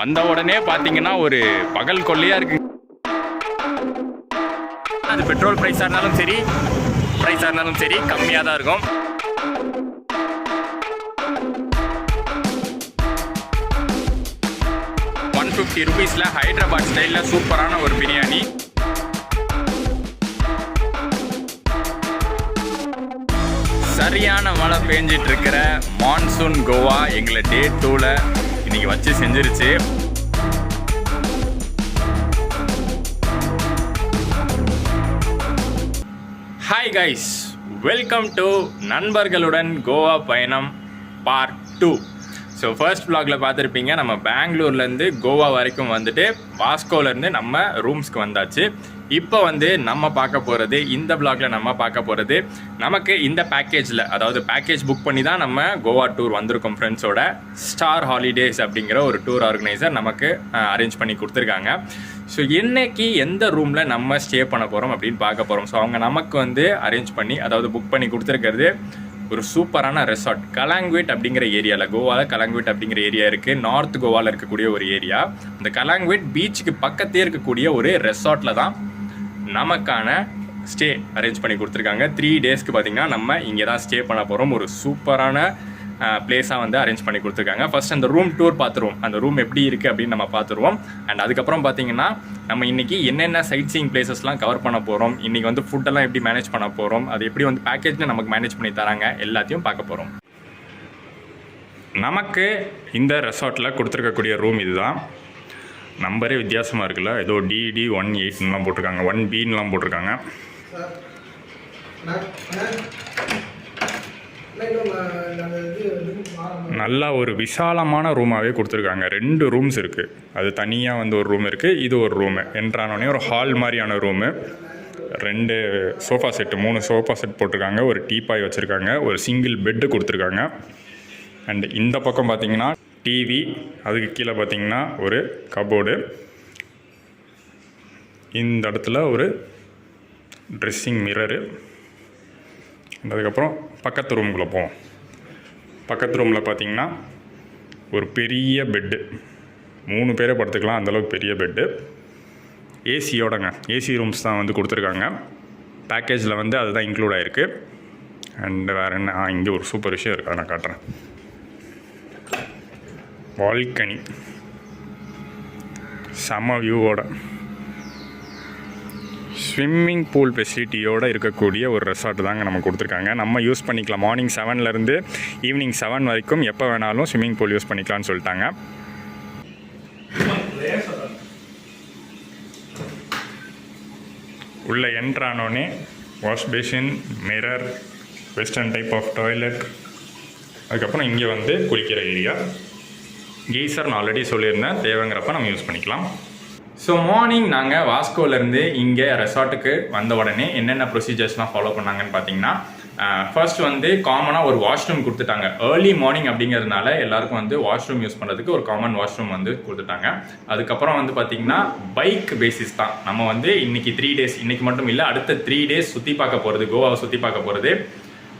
வந்த உடனே பார்த்தீங்கன்னா ஒரு பகல் கொள்ளையாக இருக்குது. அது பெட்ரோல் ப்ரைஸாக இருந்தாலும் சரி கம்மியாக தான் இருக்கும். ₹150 ஹைதராபாத் ஸ்டைலில் சூப்பரான ஒரு பிரியாணி. சரியான மழை பெஞ்சிட்டு இருக்கிற மான்சூன் கோவா எங்களை டே 2ல இன்னைக்கு வச்சு செஞ்சிருச்சு. ஹாய் கைஸ், வெல்கம் டு நண்பர்களுடன் கோவா பயணம் பார்ட் 2. ஸோ ஃபர்ஸ்ட் vlogல பார்த்துருப்பீங்க, நம்ம பெங்களூர்லேருந்து கோவா வரைக்கும் வந்துட்டு வாஸ்கோலேருந்து நம்ம ரூம்ஸ்க்கு வந்தாச்சு. இப்போ வந்து நம்ம பார்க்க போகிறது, இந்த vlogல நம்ம பார்க்க போகிறது, நமக்கு இந்த பேக்கேஜில், அதாவது பேக்கேஜ் புக் பண்ணி தான் நம்ம கோவா டூர் வந்திருக்கோம் ஃப்ரெண்ட்ஸோட. ஸ்டார் ஹாலிடேஸ் அப்படிங்கிற ஒரு டூர் ஆர்கனைசர் நமக்கு அரேஞ்ச் பண்ணி கொடுத்துருக்காங்க. ஸோ இன்னைக்கு எந்த ரூமில் நம்ம ஸ்டே பண்ண போகிறோம் அப்படின்னு பார்க்க போகிறோம். ஸோ அவங்க நமக்கு வந்து அரேஞ்ச் பண்ணி, அதாவது புக் பண்ணி கொடுத்துருக்கிறது ஒரு சூப்பரான ரெசார்ட். கலாங்வேட் அப்படிங்கிற ஏரியாவில், கோவாவில் கலாங்வேட் அப்படிங்கிற ஏரியா இருக்குது. நார்த் கோவாவில் இருக்கக்கூடிய ஒரு ஏரியா. இந்த கலாங்வேட் பீச்சுக்கு பக்கத்தே இருக்கக்கூடிய ஒரு ரெசார்ட்டில் தான் நமக்கான ஸ்டே அரேஞ்ச் பண்ணி கொடுத்துருக்காங்க. 3 டேஸ்க்கு பார்த்திங்கன்னா நம்ம இங்கே தான் ஸ்டே பண்ண போகிறோம். ஒரு சூப்பரான பிளேஸாக வந்து அரேஞ்ச் பண்ணி கொடுத்துருக்காங்க. ஃபர்ஸ்ட் அந்த ரூம் டூர் பார்த்துருவோம், அந்த ரூம் எப்படி இருக்குது அப்படின்னு நம்ம பார்த்துருவோம். அண்ட் அதுக்கப்புறம் பார்த்தீங்கன்னா நம்ம இன்றைக்கி என்னென்ன சைட் சீயிங் பிளேசஸ்லாம் கவர் பண்ண போகிறோம், இன்றைக்கி வந்து ஃபுட்டெல்லாம் எப்படி மேனேஜ் பண்ண போகிறோம், அது எப்படி வந்து பேக்கேஜில் நமக்கு மேனேஜ் பண்ணி தராங்க, எல்லாத்தையும் பார்க்க போகிறோம். நமக்கு இந்த ரெசார்ட்டில் கொடுத்துருக்கக்கூடிய ரூம் இதுதான். நம்பரே வித்தியாசமாக இருக்குல்ல, ஏதோ DD18லாம் போட்டிருக்காங்க, 1Bலாம் போட்டிருக்காங்க. நல்லா ஒரு விசாலமான ரூமாகவே கொடுத்துருக்காங்க. 2 ரூம்ஸ் இருக்குது. அது தனியாக வந்து ஒரு ரூம் இருக்குது, இது ஒரு ரூமு. என்ட்ரானோடனே ஒரு ஹால் மாதிரியான room. 2 sofa set, 3 sofa set போட்டிருக்காங்க. ஒரு டீபாய் வச்சுருக்காங்க. ஒரு சிங்கிள் பெட்டு கொடுத்துருக்காங்க. அண்ட் இந்த பக்கம் பார்த்திங்கன்னா டிவி, அதுக்கு கீழே பார்த்திங்கன்னா ஒரு கபோர்டு. இந்த இடத்துல ஒரு ட்ரெஸ்ஸிங் மிரரு. அதுக்கப்புறம் பக்கத்து ரூமுக்குள்ளே போவோம். பக்கத்து ரூமில் பார்த்திங்கன்னா ஒரு பெரிய பெட்டு, 3 பேரை படுத்துக்கலாம், அந்தளவுக்கு பெரிய பெட்டு. ஏசியோடங்க, ஏசி ரூம்ஸ் தான் வந்து கொடுத்துருக்காங்க. பேக்கேஜில் வந்து அதுதான் இன்க்ளூட் ஆகிருக்கு. அண்டு வேறு என்ன, இங்கே ஒரு சூப்பர் விஷயம் இருக்குது, அதை நான் காட்டுறேன். பால்கனி, செம்ம வியூவோட, ஸ்விம்மிங் பூல் ஃபெசிலிட்டியோடு இருக்கக்கூடிய ஒரு ரெசார்ட் தாங்க நம்ம கொடுத்துருக்காங்க. நம்ம யூஸ் பண்ணிக்கலாம். மார்னிங் 7லேருந்து ஈவினிங் 7 வரைக்கும் எப்போ வேணாலும் ஸ்விம்மிங் பூல் யூஸ் பண்ணிக்கலாம்னு சொல்லிட்டாங்க. உள்ளே என்ட்ரானோடனே wash basin, mirror, western type of toilet. அதுக்கப்புறம் இங்கே வந்து குளிக்கிற ஏரியா. கீசர் நான் ஆல்ரெடி சொல்லியிருந்தேன், தேவைங்கிறப்ப நம்ம யூஸ் பண்ணிக்கலாம். ஸோ மார்னிங் நாங்கள் வாஸ்கோலேருந்து இங்கே ரெசார்ட்டுக்கு வந்த உடனே என்னென்ன ப்ரொசீஜர்ஸ்லாம் ஃபாலோ பண்ணாங்கன்னு பார்த்தீங்கன்னா, ஃபர்ஸ்ட் வந்து காமனாக ஒரு வாஷ்ரூம் கொடுத்துட்டாங்க. ஏர்லி மார்னிங் அப்படிங்கிறதுனால எல்லாருக்கும் வந்து வாஷ்ரூம் யூஸ் பண்ணுறதுக்கு ஒரு காமன் வாஷ்ரூம் வந்து கொடுத்துட்டாங்க. அதுக்கப்புறம் வந்து பார்த்திங்கன்னா பைக் பேசிஸ் தான் நம்ம வந்து இன்றைக்கி 3 டேஸ், இன்றைக்கி மட்டும் இல்லை, அடுத்த 3 டேஸ் சுற்றி பார்க்க போகிறது, கோவாவை சுற்றி பார்க்க போகிறது.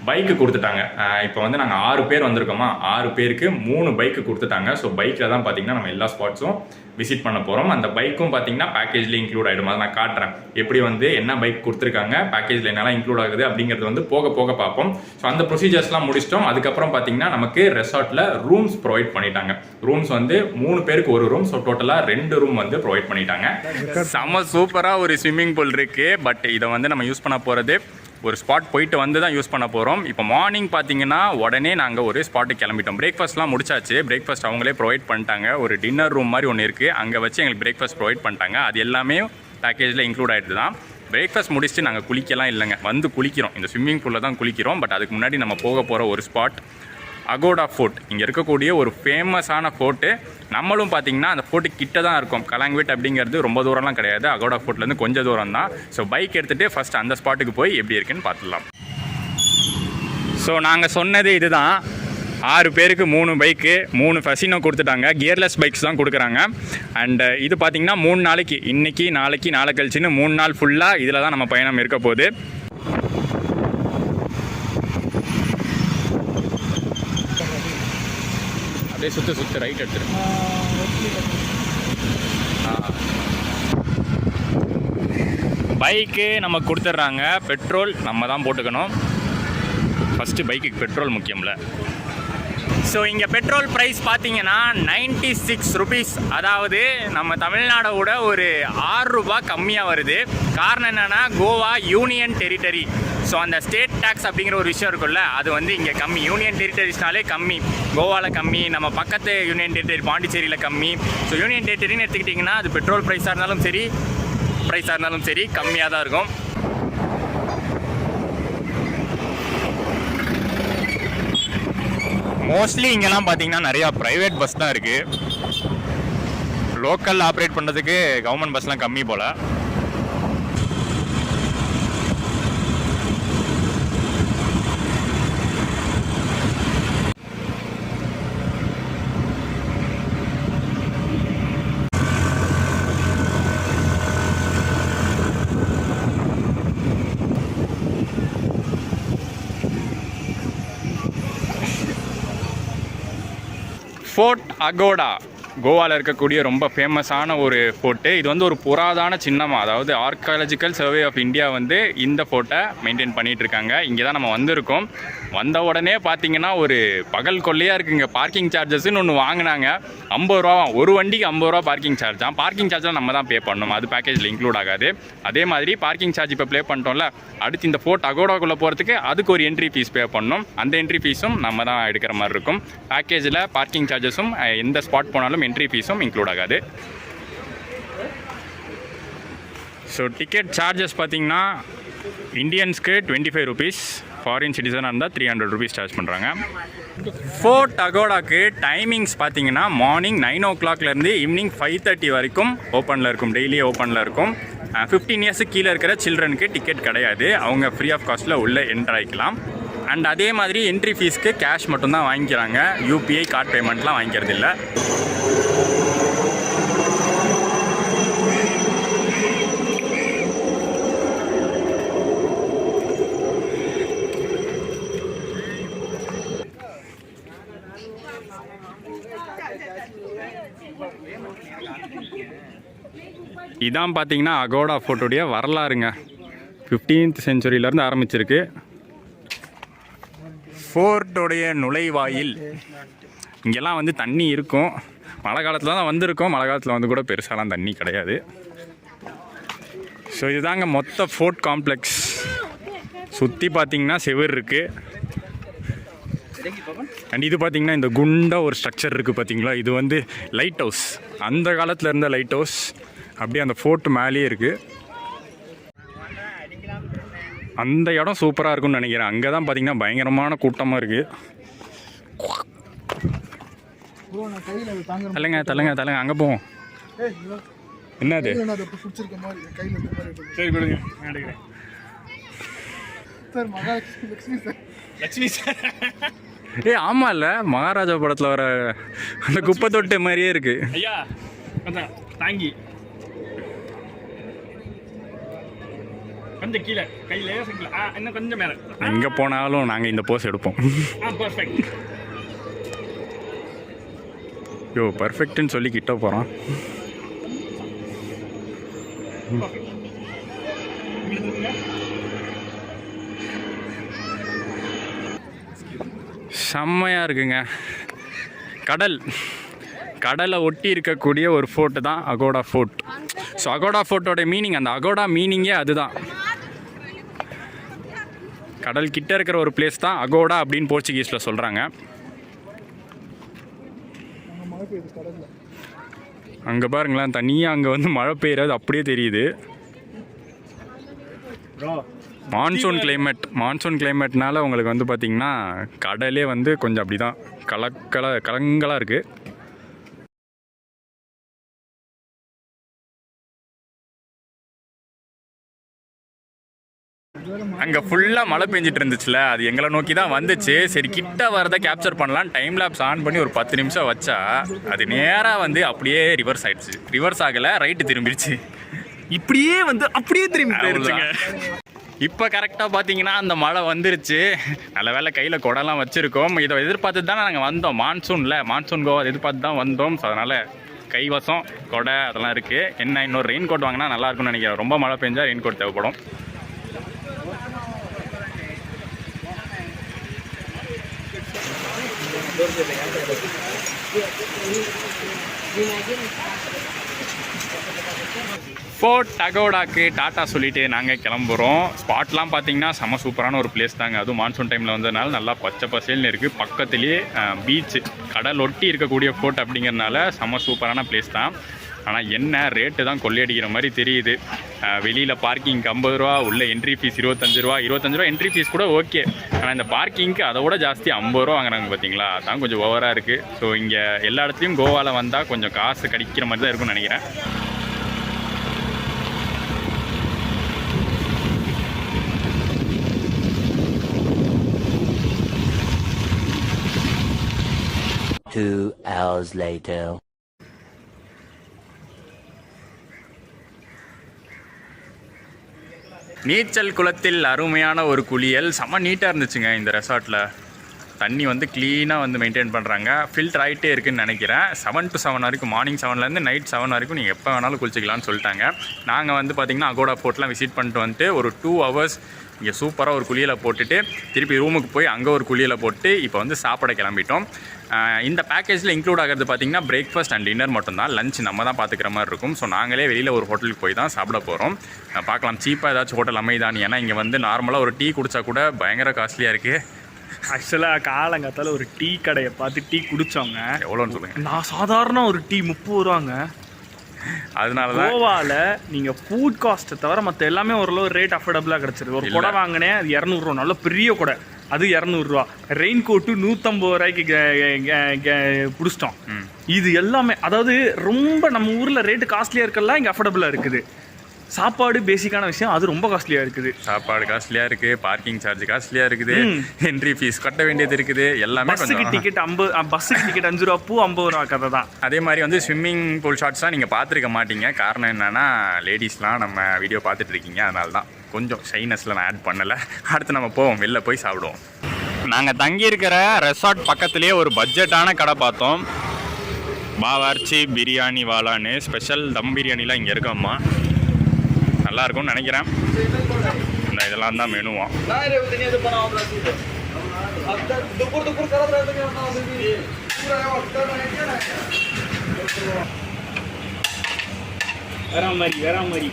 பைக்கு கொடுத்துட்டாங்க. இப்போ வந்து நாங்கள் 6 பேர் வந்திருக்கோமா, 6 பேருக்கு 3 பைக்கு கொடுத்துட்டாங்க. ஸோ பைக்கில் தான் பார்த்திங்கன்னா நம்ம எல்லா ஸ்பாட்ஸும் விசிட் பண்ண போகிறோம். அந்த பைக்கும் பார்த்திங்கன்னா பேக்கேஜில் இன்க்ளூட் ஆகிடும். அதை நான் காட்டுறேன், எப்படி வந்து என்ன பைக் கொடுத்துருக்காங்க, பேக்கேஜில் என்னெல்லாம் இன்க்ளூட் ஆகுது அப்படிங்கிறது வந்து போக போக பார்ப்போம். ஸோ அந்த ப்ரொசீஜர்ஸ்லாம் முடிச்சிட்டோம். அதுக்கப்புறம் பார்த்திங்கன்னா நமக்கு ரெசார்ட்டில் ரூம்ஸ் ப்ரொவைட் பண்ணிட்டாங்க. ரூம்ஸ் வந்து 3 பேருக்கு ஒரு ரூம், ஸோ டோட்டலாக 2 ரூம் வந்து ப்ரொவைட் பண்ணிட்டாங்க. செம்ம சூப்பராக ஒரு ஸ்விம்மிங் பூல் இருக்குது. பட் இதை வந்து நம்ம யூஸ் பண்ண போகிறது ஒரு ஸ்பாட் போயிட்டு வந்து தான் யூஸ் பண்ண போகிறோம். இப்போ மார்னிங் பார்த்தீங்கன்னா உடனே நாங்கள் ஒரு ஸ்பாட்டுக்கு கிளம்பிட்டோம். பிரேக்ஃபாஸ்ட்லாம் முடிச்சாச்சு. பிரேக்ஃபாஸ்ட் அவங்களே ப்ரொவைட் பண்ணிட்டாங்க. ஒரு டின்னர் ரூம் மாதிரி ஒன்று இருக்குது, அங்கே வச்சு எங்களுக்கு பிரேக்ஃபாஸ்ட் ப்ரொவைட் பண்ணிட்டாங்க. அது எல்லாமே பேக்கேஜில் இன்க்ளூட் ஆகிட்டு தான். பிரேக்ஃபாஸ்ட் முடிச்சுட்டு நாங்கள் குளிக்கலாம் இல்லைங்க, வந்து குளிக்கிறோம். இந்த ஸ்விம்மிங் பூலில் தான் குளிக்கிறோம். பட் அதுக்கு முன்னாடி நம்ம போக போகிற ஒரு ஸ்பாட் அகோடா ஃபோர்ட். இங்கே இருக்கக்கூடிய ஒரு ஃபேமஸான ஃபோர்ட்டு. நம்மளும் பார்த்தீங்கன்னா அந்த ஃபோர்ட்டு கிட்ட தான் இருக்கும். கலாங்வேட் அப்படிங்கிறது ரொம்ப தூரம்லாம் கிடையாது, அகோடா ஃபோர்ட்லேருந்து கொஞ்சம் தூரம் தான். ஸோ பைக் எடுத்துகிட்டு ஃபஸ்ட் அந்த ஸ்பாட்டுக்கு போய் எப்படி இருக்குன்னு பார்த்துடலாம். ஸோ நாங்கள் சொன்னது இதுதான், 6 பேருக்கு 3 பைக்கு, 3 ஃபெசினோ கொடுத்துட்டாங்க. கியர்லெஸ் பைக்ஸ் தான் கொடுக்குறாங்க. அண்டு இது பார்த்திங்கன்னா 3 நாளைக்கு, இன்றைக்கி நாளைக்கு நாளை கழிச்சுன்னு 3 நாள் ஃபுல்லாக இதில் தான் நம்ம பயணம் இருக்க போகுது. அப்படியே சுற்று ரைட் எடுத்துரு. பைக்கு நமக்கு கொடுத்துட்றாங்க, பெட்ரோல் நம்ம தான் போட்டுக்கணும். ஃபஸ்ட்டு பைக்குக்கு பெட்ரோல் முக்கியம்ல. ஸோ இங்கே பெட்ரோல் ப்ரைஸ் பார்த்தீங்கன்னா 96 ருபீஸ், அதாவது நம்ம தமிழ்நாடோட ஒரு 6 ரூபா கம்மியாக வருது. காரணம் என்னென்னா கோவா யூனியன் டெரிட்டரி. ஸோ அந்த ஸ்டேட் டேக்ஸ் அப்படிங்கிற ஒரு விஷயம் இருக்குல்ல, அது வந்து இங்கே கம்மி. யூனியன் டெரிட்டரிஸ்னாலே கம்மி, கோவாவில் கம்மி, நம்ம பக்கத்து யூனியன் டெரிட்டரி பாண்டிச்சேரியில் கம்மி. ஸோ யூனியன் டெரிட்டரின்னு எடுத்துக்கிட்டிங்கன்னா அது பெட்ரோல் ப்ரைஸாக இருந்தாலும் சரி கம்மியாக தான் இருக்கும். மோஸ்ட்லி இங்கெல்லாம் பார்த்தீங்கன்னா நிறையா ப்ரைவேட் பஸ் தான் இருக்குது. லோக்கல் ஆப்ரேட் பண்ணுறதுக்கு கவர்மெண்ட் பஸ்லாம் கம்மி போல். ஃபோர்ட் அகோடா கோவாவில் இருக்கக்கூடிய ரொம்ப ஃபேமஸான ஒரு ஃபோர்ட்டு. இது வந்து ஒரு புராதான சின்னமாக, அதாவது ஆர்காலஜிக்கல் சர்வே ஆஃப் இந்தியா வந்து இந்த ஃபோர்ட்டை மெயின்டைன் பண்ணிகிட்டு இருக்காங்க. இங்கே தான் நம்ம வந்திருக்கோம். வந்த உடனே பார்த்தீங்கன்னா ஒரு பகல் கொள்ளையாக இருக்குங்க. பார்க்கிங் சார்ஜஸ்ன்னு ஒன்று வாங்கினாங்க, 50 ரூபா, ஒரு வண்டிக்கு 50 ரூபா பார்க்கிங் சார்ஜ் தான். பார்க்கிங் சார்ஜ்லாம் நம்ம தான் பே பண்ணணும், அது பேக்கேஜில் இன்க்ளூட் ஆகாது. அதே மாதிரி பார்க்கிங் சார்ஜ் இப்போ ப்ளே பண்ணிட்டோம்ல, அடுத்து இந்த ஃபோர்ட் அகோடாக்குள்ளே போகிறதுக்கு அதுக்கு ஒரு என்ட்ரி ஃபீஸ் பே பண்ணணும். அந்த என்ட்ரி ஃபீஸும் நம்ம தான் எடுக்கிற மாதிரி இருக்கும். பேக்கேஜில் பார்க்கிங் சார்ஜஸும் எந்த ஸ்பாட் போனாலும் என்ட்ரி ஃபீஸும் இன்க்ளூட் ஆகாது. ஸோ டிக்கெட் சார்ஜஸ் பார்த்தீங்கன்னா இந்தியன்ஸ்க்கு 25 ருபீஸ், ஃபாரின் சிட்டிசனாக இருந்தால் 300 ருபீஸ் சார்ஜ் பண்ணுறாங்க. ஃபோர்ட் அகோடாக்கு டைமிங்ஸ் பார்த்தீங்கன்னா மார்னிங் 9 o'clockலேருந்து ஈவினிங் 5:30 வரைக்கும் ஓப்பனில் இருக்கும், டெய்லி ஓப்பனில் இருக்கும். 15 இயர்ஸுக்கு கீழே இருக்கிற சில்ட்ரனுக்கு டிக்கெட் கிடையாது, அவங்க ஃப்ரீ ஆஃப் காஸ்ட்டில் உள்ளே என்ட்ரு ஆகிக்கலாம். அண்ட் அதே மாதிரி என்ட்ரி ஃபீஸ்க்கு கேஷ் மட்டும்தான் வாங்கிக்கிறாங்க, யூபிஐ கார்டு பேமெண்ட்லாம் வாங்கிக்கிறது இல்லை. இதான் பார்த்தீங்கன்னா அகோடா ஃபோர்ட்டுடைய வரலாறுங்க. 15th செஞ்சுரியிலேருந்து ஆரம்பிச்சிருக்கு. ஃபோர்ட்டோடைய நுழைவாயில். இங்கெல்லாம் வந்து தண்ணி இருக்கும், மழை காலத்தில் தான் வந்திருக்கோம். மழை காலத்தில் வந்து கூட பெருசாலாம் தண்ணி கிடையாது. ஸோ இதுதாங்க மொத்த ஃபோர்ட் காம்ப்ளெக்ஸ். சுற்றி பார்த்தீங்கன்னா செவர் இருக்குது. அண்ட் இது பார்த்தீங்கன்னா இந்த குண்டாக ஒரு ஸ்ட்ரக்சர் இருக்குது பார்த்தீங்களா, இது வந்து லைட் ஹவுஸ். அந்த காலத்தில் இருந்த லைட் ஹவுஸ் அப்படியே அந்த ஃபோர்ட் மேலேயே இருக்குது. அந்த இடம் சூப்பராக இருக்கும்னு நினைக்கிறேன். அங்கே தான் பார்த்தீங்கன்னா பயங்கரமான கூட்டமாக இருக்குது. தள்ளுங்க அங்கே போவோம். என்னது? சரி கொடுங்க, லட்சுமி சார். ஆமாம் இல்லை, மகாராஜா படத்தில் வர அந்த குப்பை தொட்டை மாதிரியே இருக்கு. ஐயா தாங்கி கொஞ்சம் கீழே கையில் இன்னும் கொஞ்சம் மேலே. எங்கே போனாலும் நாங்கள் இந்த போஸ் எடுப்போம். யோ பர்ஃபெக்ட்னு சொல்லி கிட்ட போகிறோம். செம்மையாக இருக்குங்க. கடலை ஒட்டி இருக்கக்கூடிய ஒரு ஃபோர்ட்டு தான் அகோடா ஃபோர்ட். ஸோ அகோடா ஃபோர்ட்டோட மீனிங், அந்த அகோடா மீனிங்கே அதுதான். கடல் கிட்ட இருக்கிற ஒரு பிளேஸ் தான் அகோடா அப்படின்னு போர்ச்சுகீஸில் சொல்கிறாங்க. அங்கே பாருங்களேன், தனியாக அங்கே வந்து மழை பெய்யறது அப்படியே தெரியுது. மான்சூன் கிளைமேட்னால உங்களுக்கு வந்து பார்த்திங்கன்னா கடலே வந்து கொஞ்சம் அப்படி தான் கலங்கலாக இருக்குது. அங்கே ஃபுல்லாக மழை பெஞ்சிட்டு இருந்துச்சுல, அது எங்களை நோக்கி தான் வந்துச்சு. சரி கிட்ட வரதை கேப்சர் பண்ணலாம், டைம் லேப்ஸ் ஆன் பண்ணி ஒரு 10 நிமிஷம் வச்சா அது நேராக வந்து அப்படியே ரிவர்ஸ் ஆகிடுச்சு. ரிவர்ஸ் ஆகலை, ரைட்டு திரும்பிடுச்சு. இப்படியே வந்து அப்படியே திரும்பி போயிடுச்சுங்க. இப்போ கரெக்டாக பார்த்தீங்கன்னா அந்த மழை வந்துருச்சு. நல்ல வேலை கையில் குடம்லாம் வச்சுருக்கோம். இதை எதிர்பார்த்து தான் நாங்கள் வந்தோம். மான்சூன் கோவா எதிர்பார்த்து தான் வந்தோம். ஸோ அதனால் கைவசம் கொடை அதெல்லாம் இருக்குது. என்ன இன்னொரு ரெயின் கோட் வாங்கினா நல்லா இருக்கும்னு நினைக்கிறேன். ரொம்ப மழை பெஞ்சால் ரெயின் கோட் தேவைப்படும். ஃபோர்ட் டகோடாக்கு டாட்டா சொல்லிட்டு நாங்கள் கிளம்புறோம். ஸ்பாட்லாம் பார்த்தீங்கன்னா செம்ம சூப்பரான ஒரு பிளேஸ் தாங்க. அதுவும் மான்சூன் டைமில் வந்ததுனால நல்லா பச்சை பசேல்னு இருக்குது. பக்கத்துலேயே பீச்சு, கடல் ஒட்டி இருக்கக்கூடிய ஃபோர்ட் அப்படிங்கிறதுனால செம்ம சூப்பரான பிளேஸ் தான். ஆனால் என்ன ரேட்டு தான் கொள்ளையடிக்கிற மாதிரி தெரியுது. வெளியில் பார்க்கிங்க்கு 50 ரூபா, உள்ள என்ட்ரி ஃபீஸ் 25 ரூபா. 25 ரூபா என்ட்ரி ஃபீஸ் கூட ஓகே. ஆனால் இந்த பார்க்கிங்க்கு அதை விட ஜாஸ்தி 50 ரூபா வாங்குறாங்க பார்த்தீங்களா. அதான் கொஞ்சம் ஓவராக இருக்குது. ஸோ இங்கே எல்லா இடத்துலையும் கோவாவில் வந்தால் கொஞ்சம் காசு கடிக்கிற மாதிரி தான் இருக்கும்னு நினைக்கிறேன். Two hours later. நீச்சல் குளத்தில் அருமையான ஒரு குளியல், செம்ம நீட்டாக இருந்துச்சுங்க இந்த ரெசார்ட்டில். தண்ணி வந்து க்ளீனாக வந்து மெயின்டைன் பண்ணுறாங்க. ஃபில்டர் ஆகிட்டே இருக்குதுன்னு நினைக்கிறேன். 7 to 7 வரைக்கும், மார்னிங் 7லேருந்து நைட் 7 வரைக்கும் நீங்கள் எப்போ வேணாலும் குளிச்சிக்கலாம்னு சொல்லிட்டாங்க. நாங்கள் வந்து பார்த்திங்கன்னா அகோடா ஃபோர்ட்லாம் விசிட் பண்ணிட்டு வந்துட்டு ஒரு 2 hours இங்கே சூப்பராக ஒரு குளியலை போட்டுட்டு திருப்பி ரூமுக்கு போய் அங்கே ஒரு குளியலை போட்டு இப்போ வந்து சாப்பிட கிளம்பிட்டோம். இந்த பேக்கேஜில் இன்க்ளூட் ஆகிறது பார்த்திங்கன்னா பிரேக்ஃபாஸ்ட் அண்ட் டின்னர் மட்டும்தான். லஞ்ச் நம்ம தான் பார்த்துக்கிற மாதிரி இருக்கும். ஸோ நாங்களே வெளியில் ஒரு ஹோட்டலுக்கு போய் தான் சாப்பிட போகிறோம். பார்க்கலாம் சீப்பாக ஏதாச்சும் ஹோட்டல் அமைதான். ஏன்னா இங்கே வந்து நார்மலாக ஒரு டீ குடித்தா கூட பயங்கர காஸ்ட்லியாக இருக்குது. ஆக்சுவலாக காலங்காத்தால ஒரு டீ கடையை பார்த்து டீ குடித்தோங்க. எவ்வளோன்னு சொல்லுங்கள். நான் சாதாரண ஒரு டீ 30 ரூபாங்க. அதனால தான் கோவாவில் நீங்கள் ஃபுட் காஸ்ட்டை தவிர மற்ற எல்லாமே ஓரளவு ரேட் அஃபோர்டபுளாக கிடச்சிருக்கு. ஒரு கொடை வாங்கினேன், அது 200 ரூபா, நல்ல பெரிய கொடை, அது 200 ரூபா. ரெயின் கோட்டு 150 ரூபாய்க்கு பிடிச்சிட்டோம். இது எல்லாமே அதாவது ரொம்ப நம்ம ஊரில் ரேட்டு காஸ்ட்லியாக இருக்கெல்லாம் இங்கே அஃபோர்டபுளாக இருக்குது. சாப்பாடு பேசிக்கான விஷயம், அது ரொம்ப காஸ்ட்லியாக இருக்குது. சாப்பாடு காஸ்ட்லியாக இருக்குது, பார்க்கிங் சார்ஜ் காஸ்ட்லியாக இருக்குது, என்ட்ரி ஃபீஸ் கட்ட வேண்டியது இருக்குது, எல்லாமே. பஸ்ஸுக்கு டிக்கெட் 50, பஸ்ஸுக்கு டிக்கெட் 5 ரூபா, 50 ரூபா கதை தான். அதே மாதிரி வந்து ஸ்விம்மிங் பூல் ஷாட்ஸ்லாம் நீங்கள் பார்த்துருக்க மாட்டீங்க. காரணம் என்னென்னா லேடிஸ்லாம் நம்ம வீடியோ பார்த்துட்டு இருக்கீங்க, அதனால தான் கொஞ்சம் ஷைனஸில் நான் ஆட் பண்ணலை. அடுத்து நம்ம போவோம், வெளில போய் சாப்பிடுவோம். நாங்கள் தங்கியிருக்கிற ரெசார்ட் பக்கத்துலேயே ஒரு பட்ஜெட்டான கடை பார்த்தோம். பாவார்ச்சி பிரியாணி வாலான்னு ஸ்பெஷல் தம் பிரியாணிலாம் இங்கே இருக்கோம்மா. நல்லா இருக்கும்னு நினைக்கிறேன். இந்த இதெல்லாம் தான் மெனுவாம். வேற மாதிரி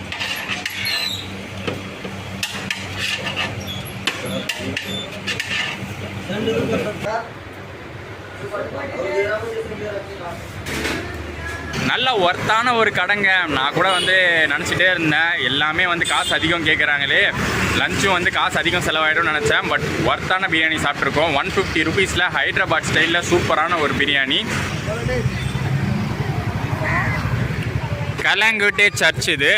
நல்ல ஒர்த்தான ஒரு கடைங்க. நான் கூட வந்து நினச்சிட்டே இருந்தேன், எல்லாமே வந்து காசு அதிகம் கேட்குறாங்களே, லஞ்சும் வந்து காசு அதிகம் செலவாயிடும்னு நினச்சேன். பட் ஒர்த்தான பிரியாணி சாப்பிட்ருக்கோம். 150 rupeesல ஹைதராபாத் ஸ்டைலில் சூப்பரான ஒரு பிரியாணி. கலாங்குட்டே சர்ச் இது,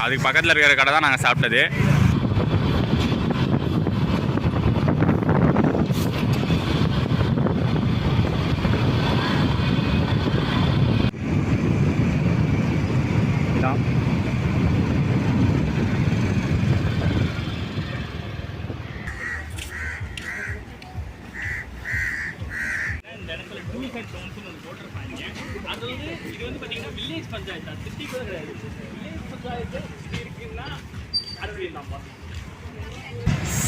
அதுக்கு பக்கத்தில் இருக்கிற கடை தான் நாங்கள் சாப்பிட்டது.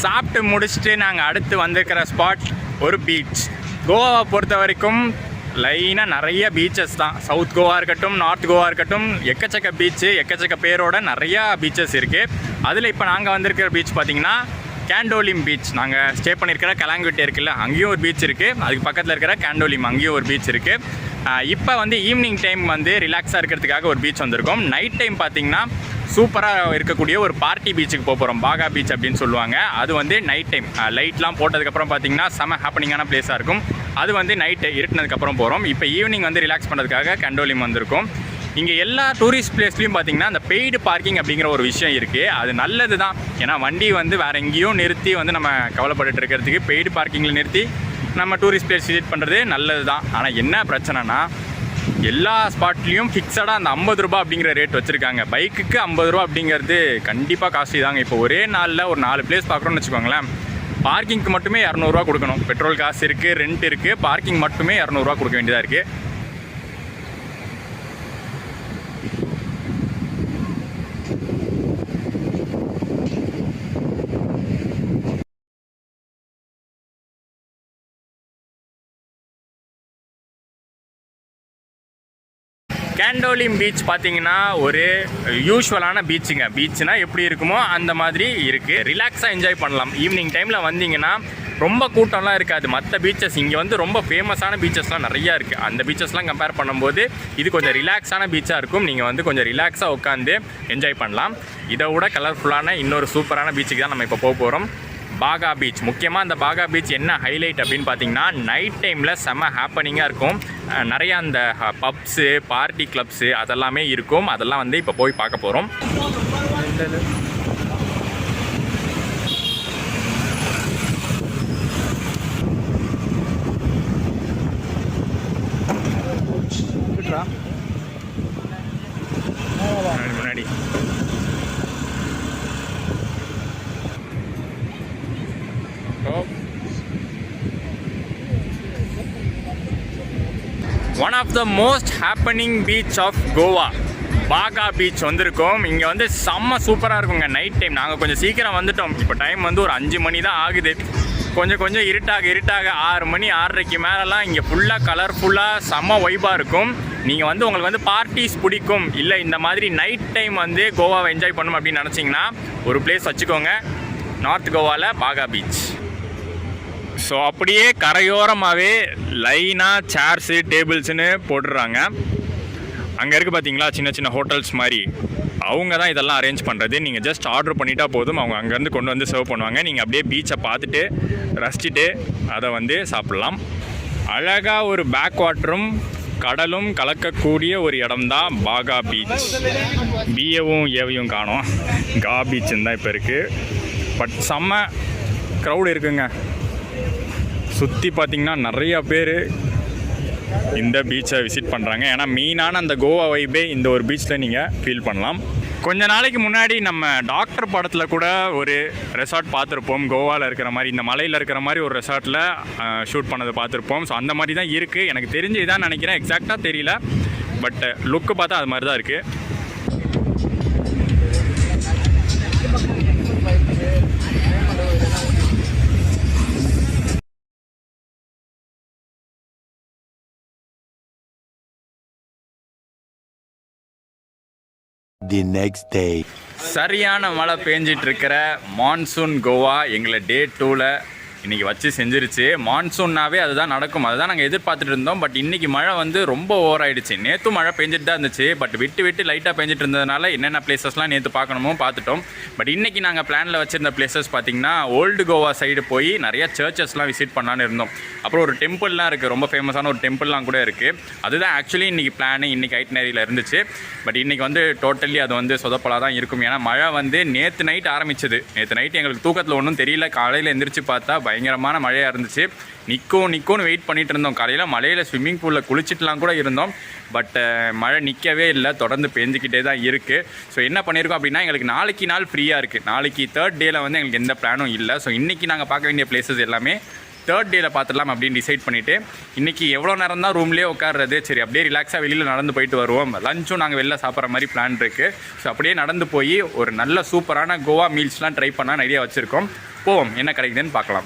சாப்பிட்டு முடிச்சுட்டு நாங்கள் அடுத்து வந்திருக்கிற ஸ்பாட் ஒரு பீச். கோவாவை பொறுத்த வரைக்கும் லைனாக நிறைய பீச்சஸ் தான். சவுத் கோவா இருக்கட்டும், நார்த் கோவா இருக்கட்டும், எக்கச்சக்க பீச்சு, எக்கச்சக்க பேரோட நிறையா பீச்சஸ் இருக்குது. அதில் இப்போ நாங்கள் வந்திருக்கிற பீச் பார்த்திங்கன்னா கேண்டோலிம் பீச். நாங்கள் ஸ்டே பண்ணியிருக்கிற கலாங்குட்டே இருக்குல்ல, அங்கேயும் ஒரு பீச் இருக்குது. அதுக்கு பக்கத்தில் இருக்கிற கேண்டோலிம், அங்கேயும் ஒரு பீச் இருக்குது. இப்போ வந்து ஈவினிங் டைம் வந்து ரிலாக்ஸாக இருக்கிறதுக்காக ஒரு பீச் வந்திருக்கோம். நைட் டைம் பார்த்திங்கன்னா சூப்பராக இருக்கக்கூடிய ஒரு பார்ட்டி பீச்சுக்கு போகிறோம். பாகா பீச் அப்படின்னு சொல்லுவாங்க. அது வந்து நைட் டைம் லைட்லாம் போட்டதுக்கப்புறம் பார்த்திங்கன்னா செம ஹாப்பனிங்கான பிளேஸாக இருக்கும். அது வந்து நைட்டு இருட்டினதுக்கப்புறம் போகிறோம். இப்போ ஈவினிங் வந்து ரிலாக்ஸ் பண்ணுறதுக்காக கேண்டோலிம் வந்திருக்கோம். இங்கே எல்லா டூரிஸ்ட் பிளேஸ்லையும் பார்த்திங்கன்னா அந்த பெய்டு பார்க்கிங் அப்படிங்கிற ஒரு விஷயம் இருக்குது. அது நல்லது தான். ஏன்னா வண்டி வந்து வேறு எங்கேயும் நிறுத்தி வந்து நம்ம கவலைப்பட்டு இருக்கிறதுக்கு பெய்டு பார்க்கிங்கில் நிறுத்தி நம்ம டூரிஸ்ட் பிளேஸ் விசிட் பண்ணுறது நல்லது தான். ஆனால் என்ன பிரச்சனைனா எல்லா ஸ்பாட்லேயும் ஃபிக்ஸடாக அந்த 50 ரூபா அப்படிங்கிற ரேட் வச்சுருக்காங்க. பைக்குக்கு 50 ரூபா அப்படிங்கிறது கண்டிப்பாக காஸ்ட்லி தாங்க. இப்போ ஒரே நாளில் ஒரு 4 பிளேஸ் பார்க்குறோன்னு வச்சுக்கோங்களேன், பார்க்கிங்க்கு மட்டுமே 200 ரூபா கொடுக்கணும். பெட்ரோல் காசு இருக்குது, ரெண்ட் இருக்குது, பார்க்கிங் மட்டுமே 200 ரூபா கொடுக்க வேண்டியதாக இருக்குது. கேண்டோலிம் பீச் பார்த்தீங்கன்னா ஒரு யூஸ்வலான பீச்சுனா எப்படி இருக்குமோ அந்த மாதிரி இருக்குது. ரிலாக்ஸாக என்ஜாய் பண்ணலாம். ஈவினிங் டைமில் வந்தீங்கன்னா ரொம்ப கூட்டம்லாம் இருக்காது. மற்ற பீச்சஸ் இங்கே வந்து ரொம்ப ஃபேமஸான பீச்சஸ்லாம் நிறையா இருக்குது. அந்த பீச்சஸ்லாம் கம்பேர் பண்ணும்போது இது கொஞ்சம் ரிலாக்ஸான பீச்சாக இருக்கும். நீங்கள் வந்து கொஞ்சம் ரிலாக்ஸாக உட்காந்து என்ஜாய் பண்ணலாம். இதை விட கலர்ஃபுல்லான இன்னொரு சூப்பரான பீச்சுக்கு தான் நம்ம இப்போ போக போகிறோம், பாகா பீச். முக்கியமாக அந்த பாகா பீச் என்ன ஹைலைட் அப்படின்னு பார்த்தீங்கன்னா நைட் டைமில் செம்ம ஹாப்பனிங்காக இருக்கும். நிறையா அந்த பப்ஸு, பார்ட்டி கிளப்ஸு அதெல்லாமே இருக்கும். அதெல்லாம் வந்து இப்போ போய் பார்க்க போகிறோம். முன்னாடி one of the most happening beach of Goa Baga beach வந்திருக்கோம். இங்கே வந்து செம்ம சூப்பராக இருக்குங்க நைட் டைம். நாங்கள் கொஞ்சம் சீக்கிரம் வந்துட்டோம். இப்போ டைம் வந்து ஒரு 5 மணி தான் ஆகுது. கொஞ்சம் இருட்டாக 6 மணி 6:30க்கு மேலெலாம் இங்கே ஃபுல்லாக கலர்ஃபுல்லாக செம்ம வைபாக இருக்கும். நீங்கள் வந்து உங்களுக்கு வந்து பார்ட்டிஸ் பிடிக்கும், இல்லை இந்த மாதிரி நைட் டைம் வந்து கோவாவை என்ஜாய் பண்ணணும் அப்படின்னு நினச்சிங்கன்னா ஒரு பிளேஸ் வச்சுக்கோங்க, நார்த் கோவாவில் பாகா பீச். ஸோ அப்படியே கரையோரமாகவே லைனாக சேர்ஸு டேபிள்ஸுன்னு போட்டுடுறாங்க. அங்கே இருக்குது பார்த்தீங்களா சின்ன சின்ன ஹோட்டல்ஸ் மாதிரி, அவங்க தான் இதெல்லாம் அரேஞ்ச் பண்ணுறது. நீங்கள் ஜஸ்ட் ஆர்டர் பண்ணிட்டா போதும், அவங்க அங்கேருந்து கொண்டு வந்து சர்வ் பண்ணுவாங்க. நீங்கள் அப்படியே பீச்சை பார்த்துட்டு ரசிச்சுட்டு அதை வந்து சாப்பிட்லாம். அழகாக ஒரு பேக் வாட்டரும் கடலும் கலக்கக்கூடிய ஒரு இடம் தான் பாகா பீச். பிஏவும் ஏவையும் காணோம், கா பீச்சுன்னு தான் இப்போ இருக்குது. பட் செம்ம க்ரௌடு இருக்குங்க. சுற்றி பார்த்திங்கன்னா நிறையா பேர் இந்த பீச்சை விசிட் பண்ணுறாங்க. ஏன்னா மெயினான அந்த கோவா வைப்பே இந்த ஒரு பீச்சில் நீங்கள் ஃபீல் பண்ணலாம். கொஞ்ச நாளைக்கு முன்னாடி நம்ம டாக்டர் படத்தில் கூட ஒரு ரெசார்ட் பார்த்துருப்போம், கோவாவில் இருக்கிற மாதிரி, இந்த மலையில் இருக்கிற மாதிரி ஒரு ரெசார்ட்டில் ஷூட் பண்ணதை பார்த்துருப்போம். ஸோ அந்த மாதிரி தான் இருக்குது. எனக்கு தெரிஞ்சு இதான் நினைக்கிறேன், எக்ஸாக்டாக தெரியல, பட் லுக்கு பார்த்தா அது மாதிரி தான் இருக்குது. The next day. சரியான மழை பேஞ்சிட்டு இருக்கிற மான்சூன் கோவா எங்களை டே 2ல் இன்றைக்கி வச்சு செஞ்சிருச்சு. மான்சூன்னாவே அதுதான் நடக்கும், அதுதான் நாங்கள் எதிர்பார்த்துட்டு இருந்தோம். பட் இன்றைக்கி மழை வந்து ரொம்ப ஓவர் ஆகிடுச்சு. நேற்றும் மழை பெஞ்சிட்டு தான் இருந்துச்சு, பட் விட்டு லைட்டாக பெஞ்சிட்டு இருந்ததுனால என்னென்ன பிளேசஸ்லாம் நேற்று பார்க்கணுமோ பார்த்துட்டோம். பட் இன்றைக்கி நாங்கள் பிளானில் வச்சுருந்த பிளேசஸ் பார்த்திங்கன்னா ஓல்டு கோவா சைடு போய் நிறைய சர்ச்சஸ்லாம் விசிட் பண்ணலான்னு இருந்தோம். அப்புறம் ஒரு டெம்பிள்லாம் இருக்குது, ரொம்ப ஃபேமஸான ஒரு டெம்பிள்லாம் கூட இருக்குது. அதுதான் ஆக்சுவலி இன்றைக்கி பிளானு, இன்றைக்கி ஐட்னரியில் இருந்துச்சு. பட் இன்றைக்கி வந்து டோட்டலி அது வந்து சொதப்பலாக தான் இருக்கும். ஏன்னா மழை வந்து நேற்று நைட் ஆரம்பிச்சது. நேற்று நைட் எங்களுக்கு தூக்கத்தில் ஒன்றும் தெரியல. காலையில் எந்திரிச்சு பார்த்தா பயங்கரமான மழையாக இருந்துச்சு. நிற்கும்னு வெயிட் பண்ணிகிட்டு இருந்தோம். காலையில் மழையில் ஸ்விம்மிங் பூலில் குளிச்சுட்டுலாம் கூட இருந்தோம். பட் மழை நிற்கவே இல்லை, தொடர்ந்து பெஞ்சிக்கிட்டே தான் இருக்குது. ஸோ என்ன பண்ணியிருக்கோம் அப்படின்னா, எங்களுக்கு நாளைக்கு நாள் ஃப்ரீயாக இருக்குது. நாளைக்கு 3rd டேயில் வந்து எங்களுக்கு எந்த பிளானும் இல்லை. ஸோ இன்றைக்கி நாங்கள் பார்க்க வேண்டிய பிளேசஸ் எல்லாமே 3rd டேயில் பார்த்துடலாம் அப்படின்னு டிசைட் பண்ணிவிட்டு, இன்றைக்கி எவ்வளோ நேரம் தான் ரூம்லேயே உட்கார்றது, சரி அப்படியே ரிலாக்ஸாக வெளியில் நடந்து போயிட்டு வருவோம். லஞ்சும் நாங்கள் வெளில சாப்பிட்ற மாதிரி பிளான் இருக்குது. ஸோ அப்படியே நடந்து போய் ஒரு நல்ல சூப்பரான கோவா மீல்ஸ்லாம் ட்ரை பண்ணான்னு ஐடியா வச்சுருக்கோம். போவோம், என்ன கிடைக்குதுன்னு பார்க்கலாம்.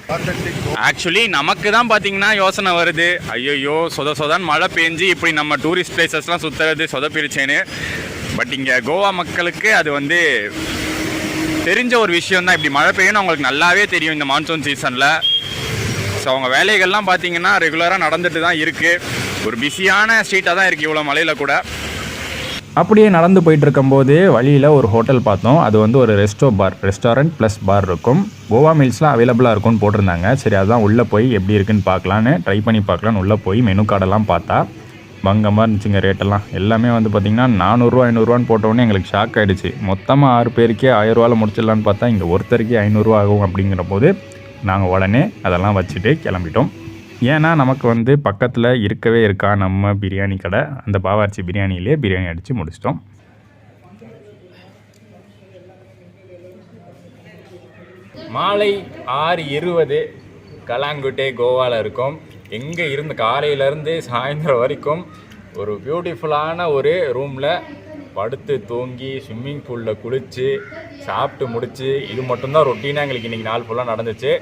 ஆக்சுவலி நமக்கு தான் பார்த்தீங்கன்னா யோசனை வருது, ஐயோ சொதான் மழை பெஞ்சு இப்படி நம்ம டூரிஸ்ட் பிளேசஸ்லாம் சுற்றுறது சொதப்பிருச்சேன்னு. பட் இங்கே கோவா மக்களுக்கு அது வந்து தெரிஞ்ச ஒரு விஷயம் தான். இப்படி மழை பெய்யும்னு அவங்களுக்கு நல்லாவே தெரியும் இந்த மான்சூன் சீசனில். ஸோ அவங்க வேலைகள்லாம் பார்த்தீங்கன்னா ரெகுலராக நடந்துட்டு தான் இருக்குது. ஒரு பிஸியான ஸ்ட்ரீட்டாக தான் இருக்குது இவ்வளோ மலையில் கூட. அப்படியே நடந்து போயிட்டு இருக்கும்போது வழியில் ஒரு ஹோட்டல் பார்த்தோம். அது வந்து ஒரு ரெஸ்டாரண்ட் ப்ளஸ் பார் இருக்கும். கோவா மீல்ஸ்லாம் அவைலபிளாக இருக்கும்னு போட்டிருந்தாங்க. சரி அதுதான் உள்ளே போய் எப்படி இருக்குன்னு பார்க்கலான்னு ட்ரை பண்ணி பார்க்கலான்னு உள்ளே போய் மெனு கார்டெல்லாம் பார்த்தா பங்கமாக இருந்துச்சுங்க. ரேட்டெல்லாம் எல்லாமே வந்து பார்த்திங்கன்னா 400 500 போட்டோன்னே எங்களுக்கு ஷாக் ஆகிடுச்சு. மொத்தமாக 6 பேருக்கே 1000 முடிச்சிடலான்னு பார்த்தா இங்கே ஒருத்தருக்கே 500 ஆகும். அப்படிங்கிற போது நாங்கள் உடனே அதெல்லாம் வச்சுட்டு கிளம்பிட்டோம். ஏன்னா நமக்கு வந்து பக்கத்தில் இருக்கவே இருக்கா நம்ம பிரியாணி கடை, அந்த பாவார்ச்சி பிரியாணியிலே பிரியாணி அடித்து முடிச்சிட்டோம். மாலை 6:20 கலாங்குட்டே கோவாவில் இருக்கும். எங்கே இருந்து காலையிலேருந்து சாயந்தரம் வரைக்கும் ஒரு பியூட்டிஃபுல்லான ஒரு ரூமில் படுத்து தூங்கி ஸ்விம்மிங் பூலில் குளித்து சாப்பிட்டு முடித்து இது மட்டும்தான் ரொட்டீனாக எங்களுக்கு இன்றைக்கி நாள் ஃபுல்லாக நடந்துச்சு.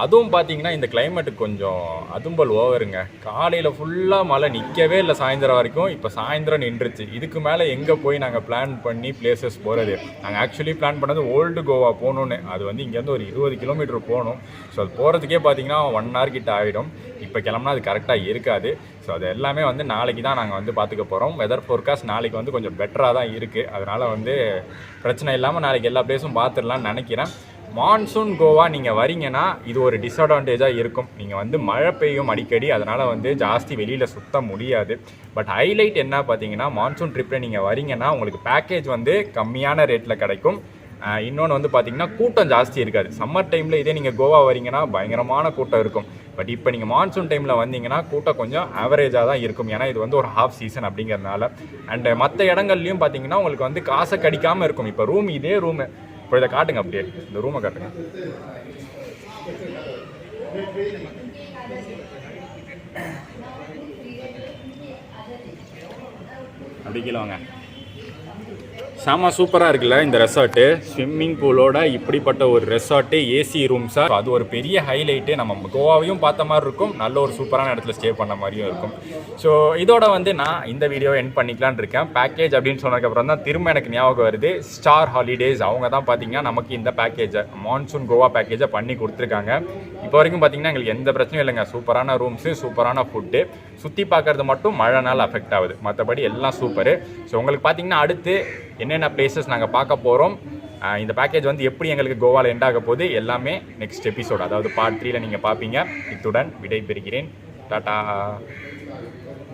அதுவும் பார்த்தீங்கன்னா இந்த கிளைமேட்டுக்கு கொஞ்சம் அதும்பல் ஓவருங்க. காலையில் ஃபுல்லாக மழை நிற்கவே இல்லை சாயந்தரம் வரைக்கும். இப்போ சாயந்தரம் நின்றுச்சு. இதுக்கு மேலே எங்கே போய் நாங்கள் பிளான் பண்ணி பிளேசஸ் போகிறது? நாங்கள் ஆக்சுவலி பிளான் பண்ணது ஓல்டு கோவா போகணுன்னு. அது வந்து இங்கேருந்து ஒரு 20 கிலோமீட்டர் போகணும். ஸோ அது போகிறதுக்கே பார்த்தீங்கன்னா 1 hour கிட்ட ஆகிடும். இப்போ கிளம்புனா அது கரெக்டாக இருக்காது. ஸோ அது எல்லாமே வந்து நாளைக்கு தான் நாங்கள் வந்து பார்த்துக்க போகிறோம். வெதர் ஃபோர்காஸ்ட் நாளைக்கு வந்து கொஞ்சம் பெட்டராக தான் இருக்குது. அதனால் வந்து பிரச்சனை இல்லாமல் நாளைக்கு எல்லா பிளேஸும் பார்த்துடலான்னு நினைக்கிறேன். மான்சூன் கோவா நீங்கள் வரீங்கன்னா இது ஒரு டிஸ்அட்வான்டேஜாக இருக்கும். நீங்கள் வந்து மழை பெய்யும் அடிக்கடி, அதனால் வந்து ஜாஸ்தி வெளியில் சுத்த முடியாது. பட் ஹைலைட் என்ன பார்த்தீங்கன்னா, மான்சூன் ட்ரிப்பில் நீங்கள் வரீங்கன்னா உங்களுக்கு பேக்கேஜ் வந்து கம்மியான ரேட்டில் கிடைக்கும். இன்னொன்று வந்து பார்த்தீங்கன்னா கூட்டம் ஜாஸ்தி இருக்காது. சம்மர் டைமில் இதே நீங்கள் கோவா வரீங்கன்னா பயங்கரமான கூட்டம் இருக்கும். பட் இப்போ நீங்கள் மான்சூன் டைமில் வந்தீங்கன்னா கூட்டம் கொஞ்சம் ஆவரேஜாக தான் இருக்கும். ஏன்னா இது வந்து ஒரு ஹாஃப் சீசன் அப்படிங்கிறதுனால. அண்டு மற்ற இடங்கள்லையும் பார்த்தீங்கன்னா உங்களுக்கு வந்து காசை கடிக்காமல் இருக்கும். இப்போ ரூம் இதே ரூமு இப்போ இதை காட்டுங்க, அப்படியே இந்த ரூமை காட்டுங்க. அப்படி கீழே வாங்க. செம சூப்பராக இருக்குல்ல இந்த ரெசார்ட்டு. ஸ்விம்மிங் பூலோட இப்படிப்பட்ட ஒரு ரெசார்ட்டு, ஏசி ரூம்ஸாக, அது ஒரு பெரிய ஹைலைட்டு. நம்ம கோவாவையும் பார்த்த மாதிரி இருக்கும், நல்ல ஒரு சூப்பரான இடத்துல ஸ்டே பண்ண மாதிரியும் இருக்கும். ஸோ இதோட வந்து நான் இந்த வீடியோ எண்ட் பண்ணிக்கலான்னு இருக்கேன். பேக்கேஜ் அப்படின்னு சொன்னதுக்கப்புறம் தான் திரும்ப எனக்கு ஞாபகம் வருது, ஸ்டார் ஹாலிடேஸ் அவங்க தான் பார்த்தீங்கன்னா நமக்கு இந்த பேக்கேஜை, மான்சூன் கோவா பேக்கேஜை பண்ணி கொடுத்துருக்காங்க. இப்போ வரைக்கும் பார்த்தீங்கன்னா எங்களுக்கு எந்த பிரச்சனையும் இல்லைங்க. சூப்பரான ரூம்ஸு, சூப்பரான ஃபுட்டு. சுற்றி பார்க்குறது மட்டும் மழை நாள் அஃபெக்ட் ஆகுது, மற்றபடி எல்லாம் சூப்பரு. ஸோ உங்களுக்கு பார்த்தீங்கன்னா அடுத்து என்னென்ன பிளேசஸ் நாங்கள் பார்க்க போகிறோம், இந்த பேக்கேஜ் வந்து எப்படி எங்களுக்கு கோவாவில் எண்ட் ஆக போகுது, எல்லாமே நெக்ஸ்ட் எபிசோட், அதாவது பார்ட் 3ல் நீங்கள் பார்ப்பீங்க. இத்துடன் விடை பெறுகிறேன். டாடா.